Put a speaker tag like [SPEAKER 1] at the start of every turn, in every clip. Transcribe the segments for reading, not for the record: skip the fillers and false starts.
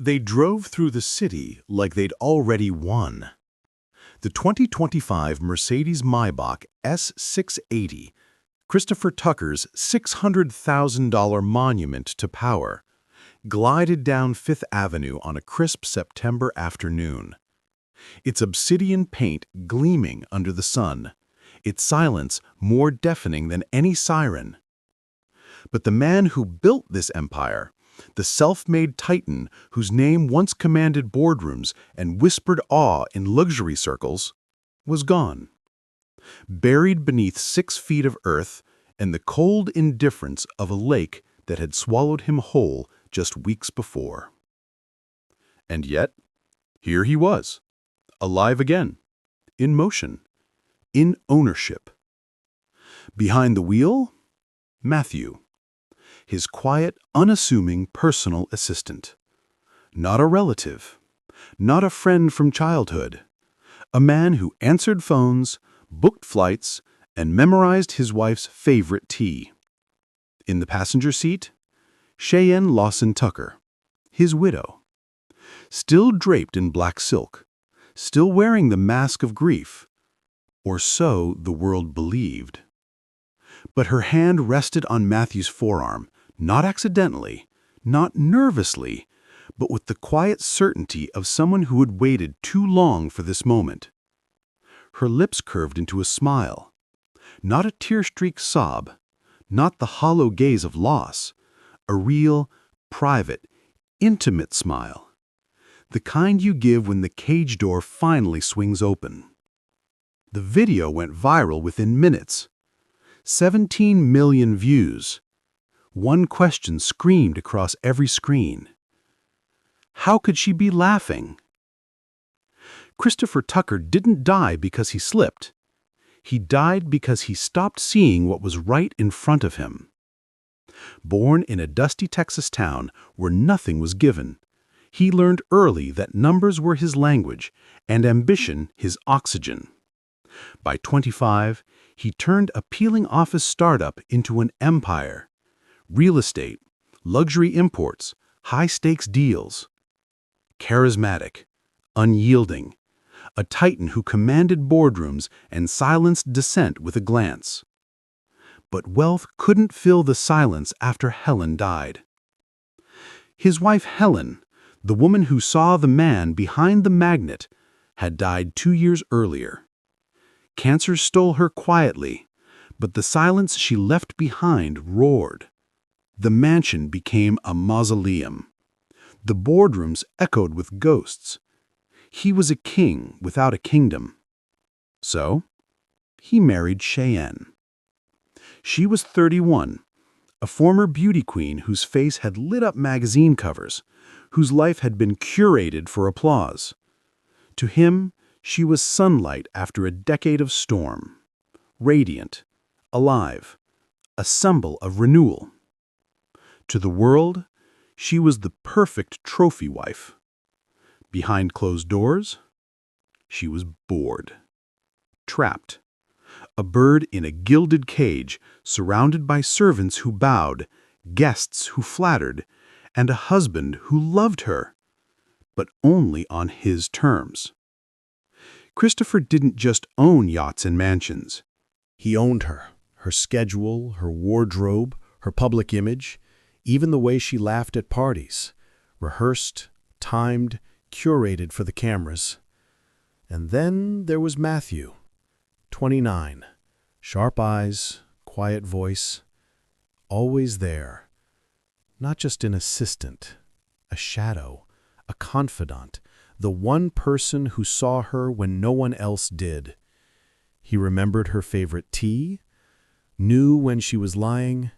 [SPEAKER 1] They drove through the city like they'd already won. The 2025 Mercedes Maybach S680, Christopher Tucker's $600,000 monument to power, glided down Fifth Avenue on a crisp September afternoon. Its obsidian paint gleaming under the sun, its silence more deafening than any siren. But the man who built this empire, the self-made titan whose name once commanded boardrooms and whispered awe in luxury circles, was gone. Buried beneath 6 feet of earth and the cold indifference of a lake that had swallowed him whole just weeks before. And yet, here he was, alive again, in motion, in ownership. Behind the wheel, Matthew, his quiet, unassuming personal assistant. Not a relative, not a friend from childhood. A man who answered phones, booked flights, and memorized his wife's favorite tea. In the passenger seat, Shayen Lawson-Tucker, his widow. Still draped in black silk, still wearing the mask of grief, or so the world believed. But her hand rested on Matthew's forearm, not accidentally, not nervously, but with the quiet certainty of someone who had waited too long for this moment. Her lips curved into a smile, not a tear-streaked sob, not the hollow gaze of loss, a real, private, intimate smile, the kind you give when the cage door finally swings open. The video went viral within minutes. 17 million views. One question screamed across every screen. How could she be laughing? Christopher Tucker didn't die because he slipped. He died because he stopped seeing what was right in front of him. Born in a dusty Texas town where nothing was given, he learned early that numbers were his language and ambition his oxygen. By 25, he turned a peeling office startup into an empire. Real estate, luxury imports, high-stakes deals. Charismatic, unyielding, a titan who commanded boardrooms and silenced dissent with a glance. But wealth couldn't fill the silence after Helen died. His wife Helen, the woman who saw the man behind the magnet, had died 2 years earlier. Cancer stole her quietly, but the silence she left behind roared. The mansion became a mausoleum. The boardrooms echoed with ghosts. He was a king without a kingdom. So, he married Shayen. She was 31, a former beauty queen whose face had lit up magazine covers, whose life had been curated for applause. To him, she was sunlight after a decade of storm, radiant, alive, a symbol of renewal. To the world, she was the perfect trophy wife. Behind closed doors, she was bored, trapped, a bird in a gilded cage surrounded by servants who bowed, guests who flattered, and a husband who loved her, but only on his terms. Christopher didn't just own yachts and mansions. He owned her, her schedule, her wardrobe, her public image, even the way she laughed at parties, rehearsed, timed, curated for the cameras. And then there was Matthew, 29, sharp eyes, quiet voice, always there, not just an assistant, a shadow, a confidant, the one person who saw her when no one else did. He remembered her favorite tea, knew when she was lying,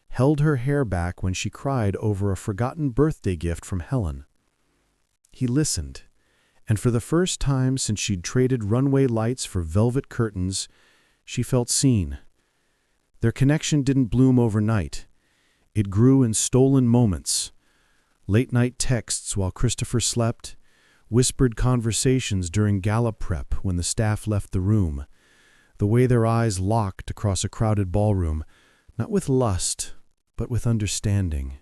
[SPEAKER 1] held her hair back when she cried over a forgotten birthday gift from Helen. He listened, and for the first time since she'd traded runway lights for velvet curtains, she felt seen. Their connection didn't bloom overnight. It grew in stolen moments. Late-night texts while Christopher slept, whispered conversations during gala prep when the staff left the room, the way their eyes locked across a crowded ballroom, not with lust, but with understanding.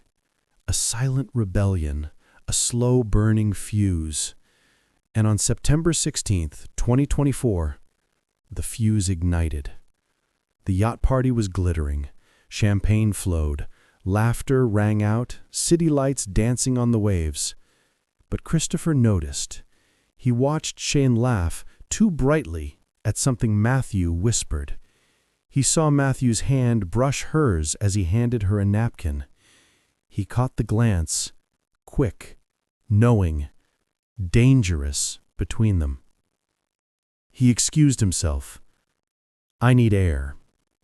[SPEAKER 1] A silent rebellion,
[SPEAKER 2] a slow-burning fuse. And on September 16th, 2024, the fuse ignited. The yacht party was glittering. Champagne flowed. Laughter rang out, city lights dancing on the waves. But Christopher noticed. He watched Shayen laugh too brightly at something Matthew whispered. He saw Matthew's hand brush hers as he handed her a napkin. He caught the glance, quick, knowing, dangerous between them. He excused himself. "I need air,"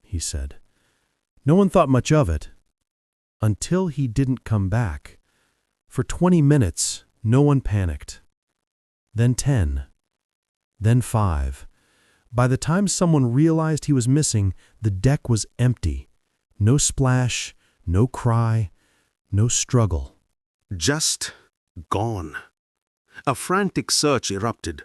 [SPEAKER 2] he said. No one thought much of it, until he didn't come back. For 20 minutes, no one panicked. Then 10. Then 5. By the time someone realized he was missing, the deck was empty. No splash, no cry, no struggle.
[SPEAKER 1] Just gone. A frantic search erupted.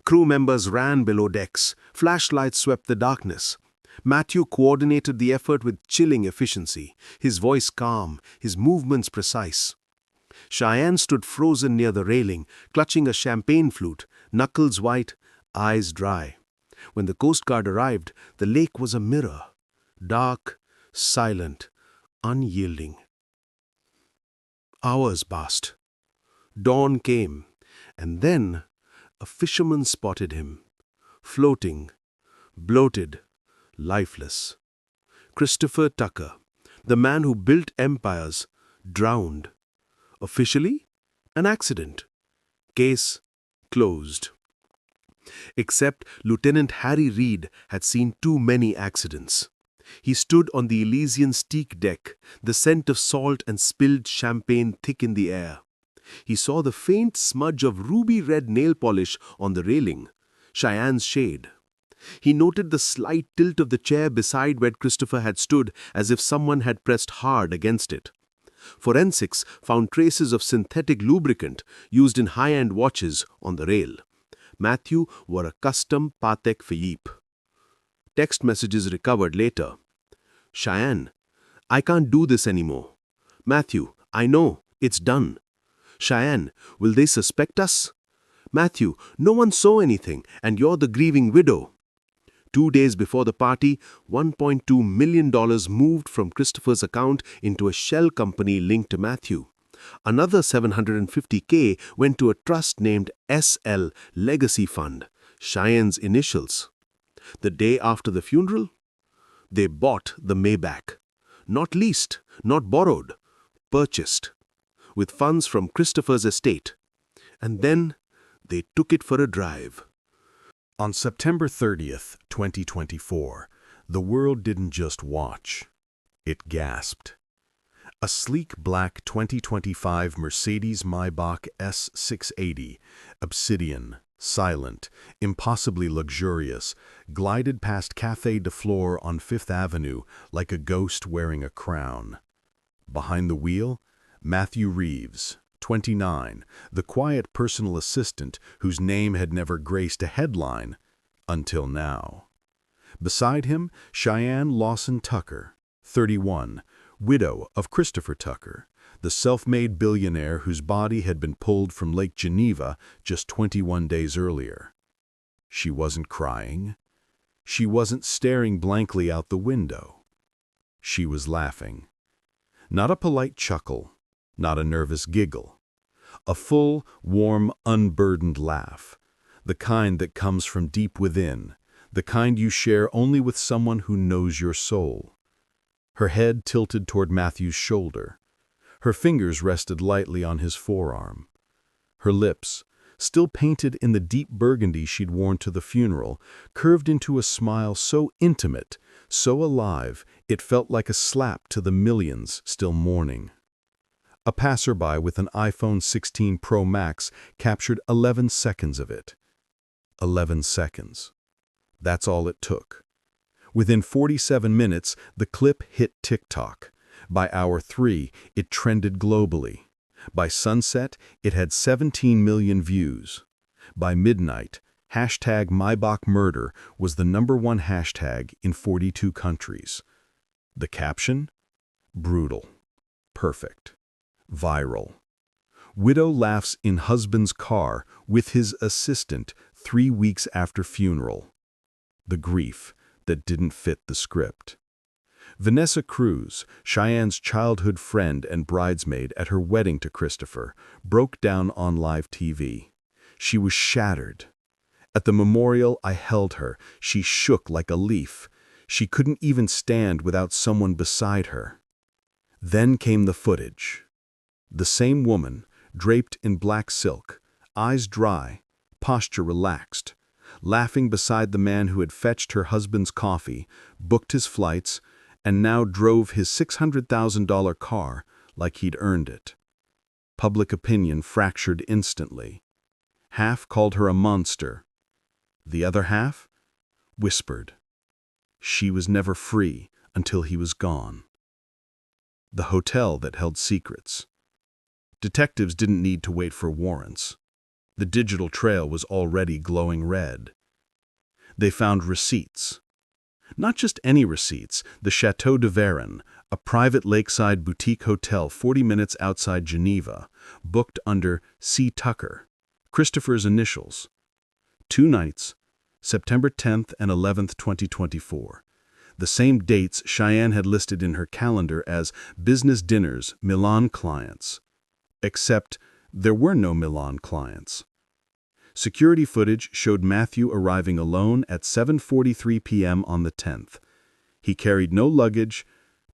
[SPEAKER 1] Crew members ran below decks. Flashlights swept the darkness. Matthew coordinated the effort with chilling efficiency, his voice calm, his movements precise. Shayen stood frozen near the railing, clutching a champagne flute, knuckles white, eyes dry. When the Coast Guard arrived, the lake was a mirror, dark, silent, unyielding. Hours passed. Dawn came, and then a fisherman spotted him, floating, bloated, lifeless. Christopher Tucker, the man who built empires, drowned. Officially, an accident. Case closed. Except Lieutenant Harry Reid had seen too many accidents. He stood on the Elysian teak deck, the scent of salt and spilled champagne thick in the air. He saw the faint smudge of ruby-red nail polish on the railing, Shayen's shade. He noted the slight tilt of the chair beside where Christopher had stood, as if someone had pressed hard against it. Forensics found traces of synthetic lubricant used in high-end watches on the rail. Matthew wore a custom Patek Philippe. Text messages recovered later. Shayen, I can't do this anymore. Matthew, I know, it's done. Shayen, will they suspect us? Matthew, no one saw anything, and you're the grieving widow. 2 days before the party, $1.2 million moved from Christopher's account into a shell company linked to Matthew. Another $750K went to a trust named SL Legacy Fund, Shayen's initials. The day after the funeral, they bought the Maybach. Not leased, not borrowed, purchased, with funds from Christopher's estate. And then they took it for a drive. On September 30th, 2024, the world didn't just watch. It gasped. A sleek black 2025 Mercedes Maybach S680, obsidian, silent, impossibly luxurious, glided past Café de Flore on Fifth Avenue like a ghost wearing a crown. Behind the wheel, Matthew Reeves, 29, the quiet personal assistant whose name had never graced a headline until now. Beside him, Shayen Lawson-Tucker, 31, widow of Christopher Tucker, the self-made billionaire whose body had been pulled from Lake Geneva just 21 days earlier. She wasn't crying. She wasn't staring blankly out the window. She was laughing. Not a polite chuckle, not a nervous giggle. A full, warm, unburdened laugh. The kind that comes from deep within, the kind you share only with someone who knows your soul. Her head tilted toward Matthew's shoulder. Her fingers rested lightly on his forearm. Her lips, still painted in the deep burgundy she'd worn to the funeral, curved into a smile so intimate, so alive, it felt like a slap to the millions still mourning. A passerby with an iPhone 16 Pro Max captured 11 seconds of it. 11 seconds. That's all it took. Within 47 minutes, the clip hit TikTok. By hour 3, it trended globally. By sunset, it had 17 million views. By midnight, #MaybachMurder was the #1 hashtag in 42 countries. The caption? Brutal. Perfect. Viral. Widow laughs in husband's car with his assistant 3 weeks after funeral. The grief that didn't fit the script. Vanessa Cruz, Shayen's childhood friend and bridesmaid at her wedding to Christopher, broke down on live TV. She was shattered. At the memorial, I held her. She shook like a leaf. She couldn't even stand without someone beside her. Then came the footage. The same woman, draped in black silk, eyes dry, posture relaxed, laughing beside the man who had fetched her husband's coffee, booked his flights, and now drove his $600,000 car like he'd earned it. Public opinion fractured instantly. Half called her a monster. The other half whispered. She was never free until he was gone. The hotel that held secrets. Detectives didn't need to wait for warrants. The digital trail was already glowing red. They found receipts. Not just any receipts, the Chateau de Varennes, a private lakeside boutique hotel 40 minutes outside Geneva, booked under C. Tucker, Christopher's initials. 2 nights, September 10th and 11th, 2024. The same dates Shayen had listed in her calendar as business dinners, Milan clients. Except there were no Milan clients. Security footage showed Matthew arriving alone at 7:43 p.m. on the 10th. He carried no luggage,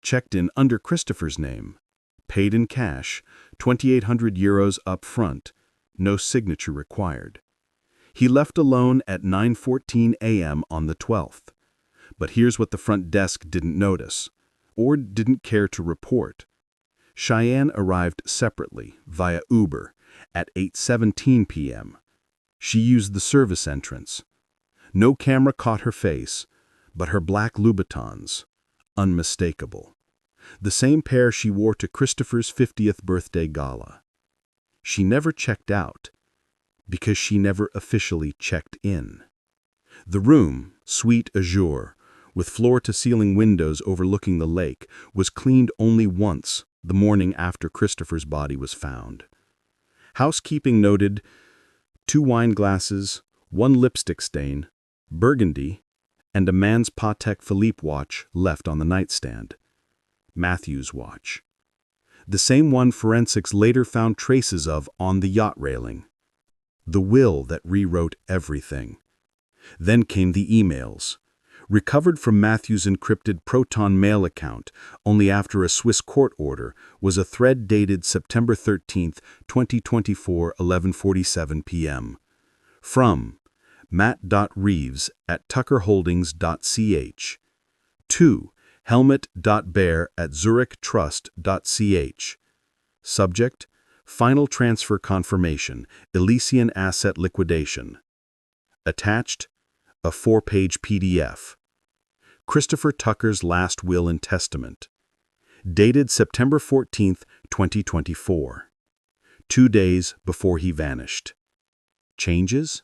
[SPEAKER 1] checked in under Christopher's name, paid in cash, 2,800 euros up front, no signature required. He left alone at 9:14 a.m. on the 12th. But here's what the front desk didn't notice, or didn't care to report. Shayen arrived separately, via Uber, at 8:17 p.m. She used the service entrance. No camera caught her face, but her black Louboutins, unmistakable. The same pair she wore to Christopher's 50th birthday gala. She never checked out, because she never officially checked in. The room, Suite Azure, with floor-to-ceiling windows overlooking the lake, was cleaned only once, the morning after Christopher's body was found. Housekeeping noted 2 wine glasses, 1 lipstick stain, burgundy, and a man's Patek Philippe watch left on the nightstand. Matthew's watch. The same one forensics later found traces of on the yacht railing. The will that rewrote everything. Then came the emails. Recovered from Matthew's encrypted Proton mail account only after a Swiss court order was a thread dated September 13, 2024, 11:47 p.m. From matt.reeves at tuckerholdings.ch to helmet.bear at zurichtrust.ch. Subject: Final transfer confirmation, Elysian asset liquidation. Attached: a 4-page PDF. Christopher Tucker's last will and testament. Dated September 14, 2024. 2 days before he vanished. Changes?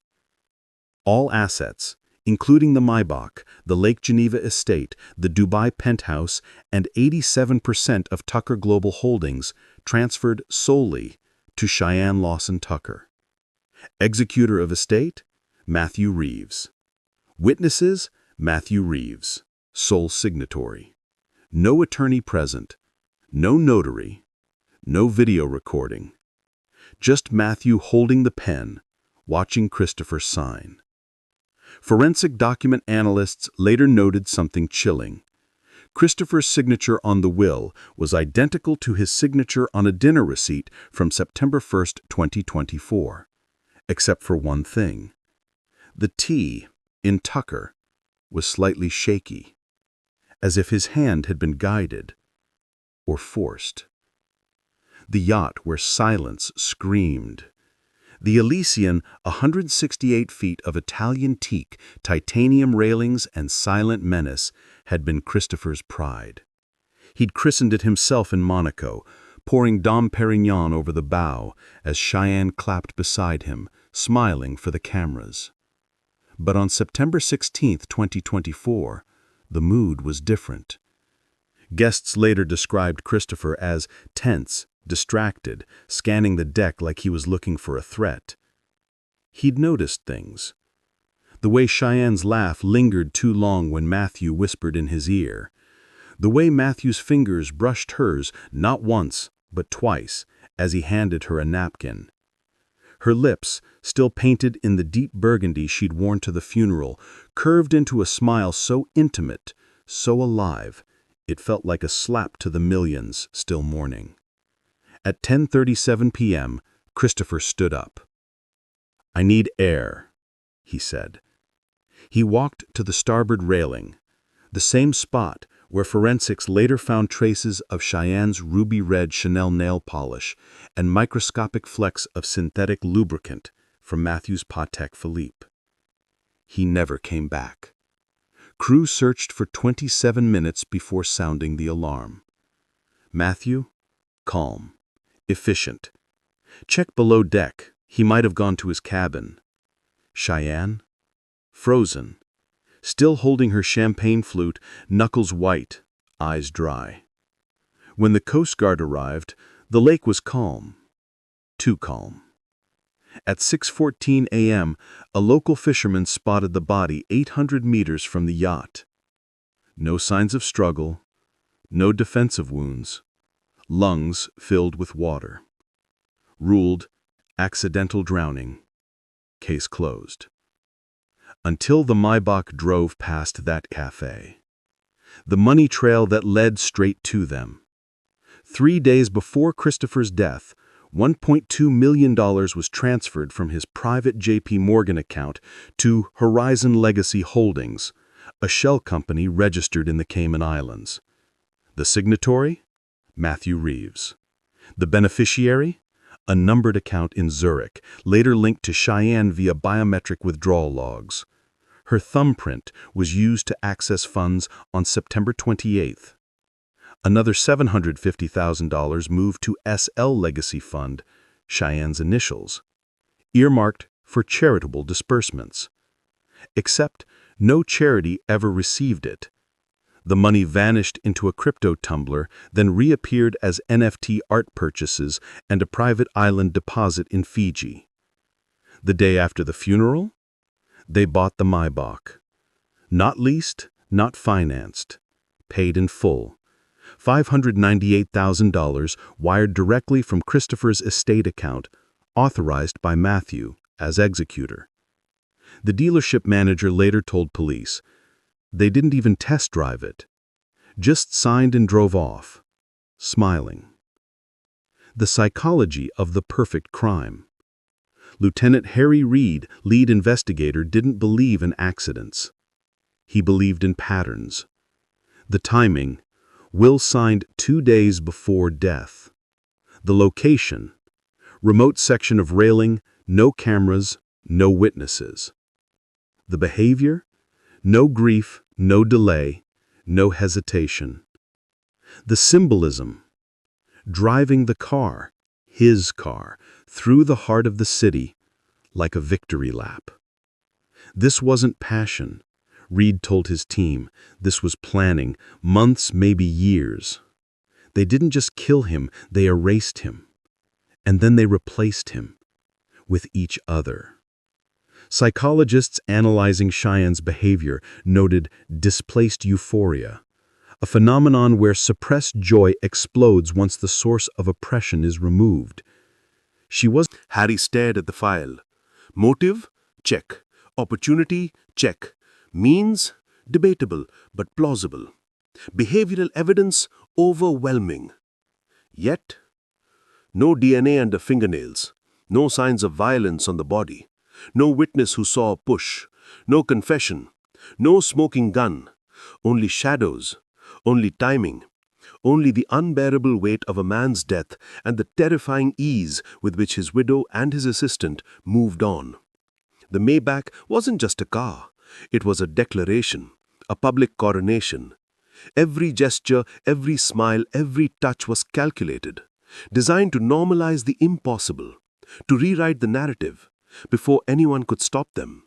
[SPEAKER 1] All assets, including the Maybach, the Lake Geneva estate, the Dubai penthouse, and 87% of Tucker Global Holdings, transferred solely to Shayen Lawson-Tucker. Executor of estate, Matthew Reeves. Witnesses, Matthew Reeves, sole signatory. No attorney present, no notary, no video recording. Just Matthew holding the pen, watching Christopher sign. Forensic document analysts later noted something chilling. Christopher's signature on the will was identical to his signature on a dinner receipt from September 1, 2024, except for one thing. The T in Tucker was slightly shaky, as if his hand had been guided or forced. The yacht where silence screamed. The Elysian, 168 feet of Italian teak, titanium railings and silent menace, had been Christopher's pride. He'd christened it himself in Monaco, pouring Dom Perignon over the bow as Shayen clapped beside him, smiling for the cameras. But on September 16, 2024, the mood was different. Guests later described Christopher as tense, distracted, scanning the deck like he was looking for a threat. He'd noticed things. The way Shayen's laugh lingered too long when Matthew whispered in his ear. The way Matthew's fingers brushed hers not once, but twice, as he handed her a napkin. Her lips, still painted in the deep burgundy she'd worn to the funeral, curved into a smile so intimate, so alive, it felt like a slap to the millions still mourning. At 10:37 p.m., Christopher stood up. "I need air," he said. He walked to the starboard railing, the same spot where forensics later found traces of Shayen's ruby-red Chanel nail polish and microscopic flecks of synthetic lubricant from Matthew's Patek Philippe. He never came back. Crew searched for 27 minutes before sounding the alarm. Matthew? Calm. Efficient. Check below deck. He might have gone to his cabin. Shayen? Frozen. Still holding her champagne flute, knuckles white, eyes dry. When the Coast Guard arrived, the lake was calm. Too calm. At 6:14 a.m., a local fisherman spotted the body 800 meters from the yacht. No signs of struggle, no defensive wounds, lungs filled with water. Ruled accidental drowning. Case closed. Until the Maybach drove past that cafe. The money trail that led straight to them. 3 days before Christopher's death, $1.2 million was transferred from his private J.P. Morgan account to Horizon Legacy Holdings, a shell company registered in the Cayman Islands. The signatory? Matthew Reeves. The beneficiary? A numbered account in Zurich, later linked to Shayen via biometric withdrawal logs. Her thumbprint was used to access funds on September 28th. Another $750,000 moved to SL Legacy Fund, Shayen's initials, earmarked for charitable disbursements. Except no charity ever received it. The money vanished into a crypto tumbler, then reappeared as NFT art purchases and a private island deposit in Fiji. The day after the funeral, they bought the Maybach. Not leased, not financed. Paid in full. $598,000 wired directly from Christopher's estate account, authorized by Matthew as executor. The dealership manager later told police, they didn't even test drive it. Just signed and drove off, smiling. The psychology of the perfect crime. Lieutenant Harry Reed, lead investigator, didn't believe in accidents. He believed in patterns. The timing, will signed 2 days before death. The location, remote section of railing, no cameras, no witnesses. The behavior, no grief, no delay, no hesitation. The symbolism, driving the car, his car, through the heart of the city, like a victory lap. This wasn't passion, Reed told his team. This was planning, months, maybe years. They didn't just kill him, they erased him. And then they replaced him with each other. Psychologists analyzing Shayen's behavior noted displaced euphoria, a phenomenon where suppressed joy explodes once the source of oppression is removed. Harry stared at the file. Motive? Check. Opportunity? Check. Means? Debatable, but plausible. Behavioral evidence? Overwhelming. Yet, no DNA under fingernails, no signs of violence on the body, no witness who saw a push, no confession, no smoking gun, only shadows, only timing, only the unbearable weight of a man's death and the terrifying ease with which his widow and his assistant moved on. The Maybach wasn't just a car, it was a declaration, a public coronation. Every gesture, every smile, every touch was calculated, designed to normalize the impossible, to rewrite the narrative before anyone could stop them.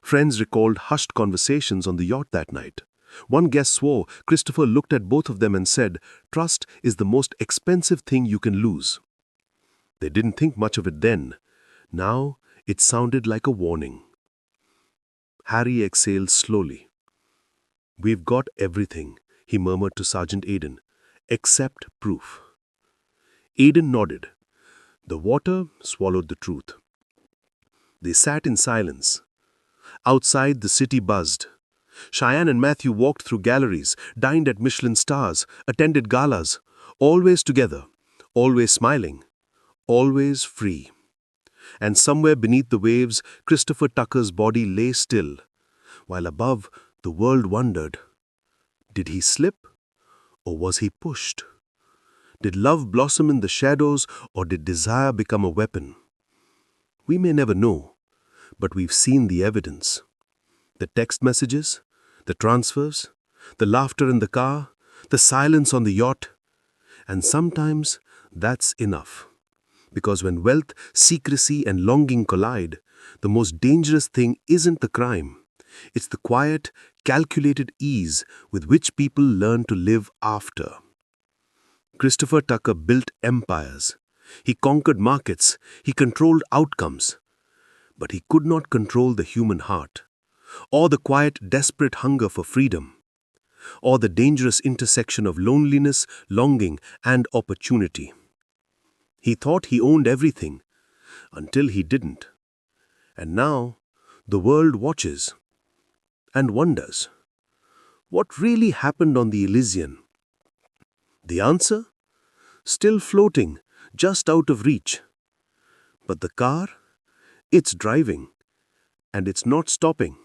[SPEAKER 1] Friends recalled hushed conversations on the yacht that night,
[SPEAKER 3] One guest swore. Christopher looked at both of them and said, "Trust is the most expensive thing you can lose." They didn't think much of it then. Now it sounded like a warning. Harry exhaled slowly. "We've got everything," he murmured to Sergeant Aidan, "except proof." Aidan nodded. The water swallowed the truth. They sat in silence. Outside, the city buzzed. Shayen and Matthew walked through galleries, dined at Michelin stars, attended galas, always together, always smiling, always free. And somewhere beneath the waves, Christopher Tucker's body lay still, while above, the world wondered. Did he slip, or was he pushed? Did love blossom in the shadows, or did desire become a weapon? We may never know, but we've seen the evidence. The text messages, the transfers, the laughter in the car, the silence on the yacht. And sometimes that's enough. Because when wealth, secrecy, and longing collide, the most dangerous thing isn't the crime. It's the quiet, calculated ease with which people learn to live after. Christopher Tucker built empires. He conquered markets. He controlled outcomes. But he could not control the human heart, or the quiet, desperate hunger for freedom, or the dangerous intersection of loneliness, longing, and opportunity. He thought he owned everything, until he didn't. And now, the world watches and wonders. What really happened on the Elysian? The answer? Still floating, just out of reach. But the car? It's driving, and it's not stopping.